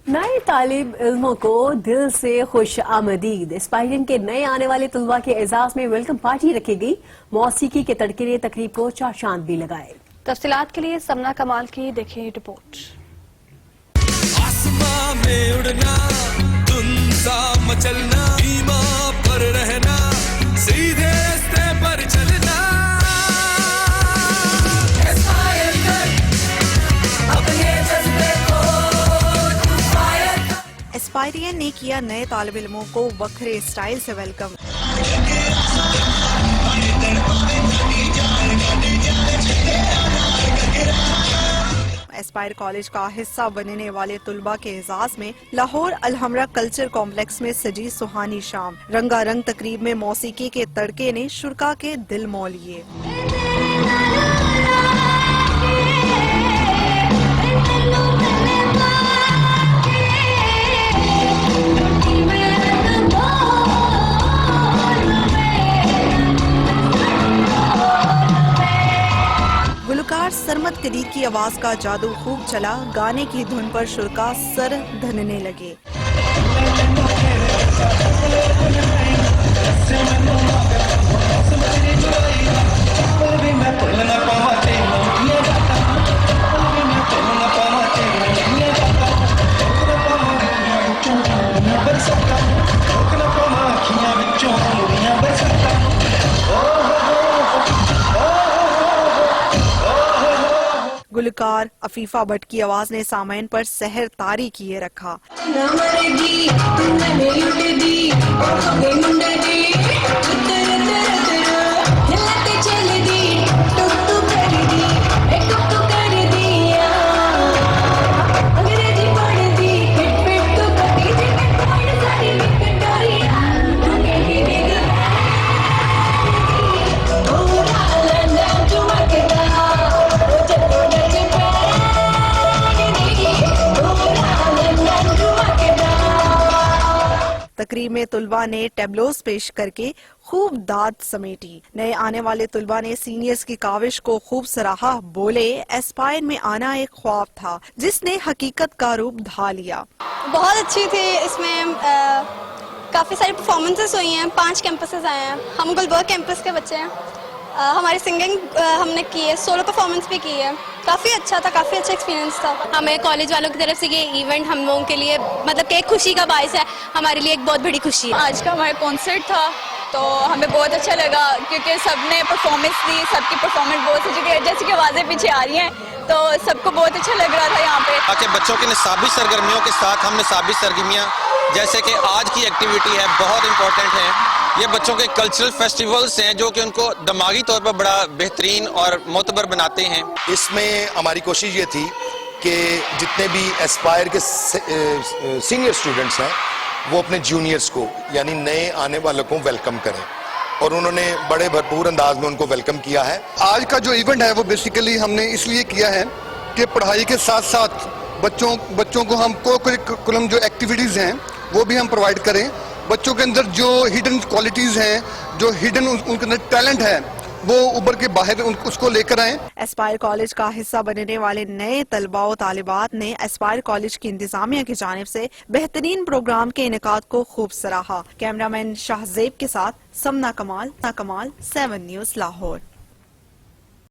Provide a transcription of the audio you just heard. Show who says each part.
Speaker 1: नए तालिब इल्मों को दिल से खुश आमदीद। एस्पायरिंग के नए आने वाले तुलबा के एजाज में वेलकम पार्टी रखी गई। मौसीकी के तड़के ने तकरीब को चार चांद भी लगाए।
Speaker 2: तफसीलात के लिए समना कमाल की देखें रिपोर्ट।
Speaker 3: आसमां में उड़ना, धुन सा मचलना, ईमा पर रहना, सीधे रास्ते पर चलना।
Speaker 4: एस्पायरियन ने किया नए तालिब इल्मों को वखरे स्टाइल से वेलकम। एस्पायर कॉलेज का हिस्सा बनने वाले तुलबा के एजाज में लाहौर अलहमरा कल्चर कॉम्प्लेक्स में सजी सुहानी शाम। रंगारंग तकरीब में मौसीकी के तड़के ने शुरका के दिल मोह लिए। गुलकार सरमत कदीर की आवाज का जादू खूब चला। गाने की धुन पर शुरका सर धनने लगे। गुलकार अफीफा भट्ट की आवाज ने सामईन पर सहर तारी किए रखा। तकरीब में तुलबा ने टेबलोस पेश करके खूब दाद समेटी। नए आने वाले तुलबा ने सीनियर्स की काविश को खूब सराहा। बोले, एस्पायर में आना एक ख्वाब था जिसने हकीकत का रूप ढा लिया।
Speaker 5: बहुत अच्छी थी। इसमें काफी सारी परफॉर्मेंसेस हुई हैं। 5 कैंपसेस आए हैं। हम गुलबर्ग कैंपस के बच्चे हैं। हमारी सिंगिंग हमने की है, सोलो परफॉर्मेंस भी की है। काफ़ी अच्छा था, काफ़ी अच्छा एक्सपीरियंस था।
Speaker 6: हमें कॉलेज वालों की तरफ से ये इवेंट हम लोगों के लिए मतलब कि एक खुशी का बायस है, हमारे लिए एक बहुत बड़ी खुशी है।
Speaker 7: आज का हमारा कॉन्सर्ट था तो हमें बहुत अच्छा लगा क्योंकि सबने परफॉर्मेंस दी। सबकी परफॉर्मेंस बहुत अच्छी, जैसे कि आवाज़ें पीछे आ रही हैं तो सबको बहुत अच्छा लग रहा था यहाँ पे।
Speaker 8: ताकि बच्चों की निसाबी सरगर्मियों के साथ हम निसाबी सरगर्मियाँ जैसे कि आज की एक्टिविटी है बहुत इम्पोर्टेंट है। ये बच्चों के कल्चरल फेस्टिवल्स हैं जो कि उनको दिमागी तौर पर बड़ा बेहतरीन और मोतबर बनाते हैं।
Speaker 9: इसमें हमारी कोशिश ये थी कि जितने भी एस्पायर के सीनियर स्टूडेंट्स हैं वो अपने जूनियर्स को यानी नए आने वालों को वेलकम करें और उन्होंने बड़े भरपूर अंदाज में उनको वेलकम किया है।
Speaker 10: आज का जो इवेंट है वो बेसिकली हमने इसलिए किया है कि पढ़ाई के साथ साथ बच्चों को हम को-करिकुलम जो एक्टिविटीज़ हैं वो भी हम प्रोवाइड करें। बच्चों के अंदर जो हिडन क्वालिटीज़ हैं, जो हिडन उनके अंदर टैलेंट है वो उभर के बाहर उसको लेकर आए।
Speaker 4: एस्पायर कॉलेज का हिस्सा बनने वाले नए तलबा और तालिबात ने एस्पायर कॉलेज की इंतजामिया की जानिब से बेहतरीन प्रोग्राम के इनेकाद को खूब सराहा। कैमरामैन शाहजेब के साथ समना कमाल 7 न्यूज़ लाहौर।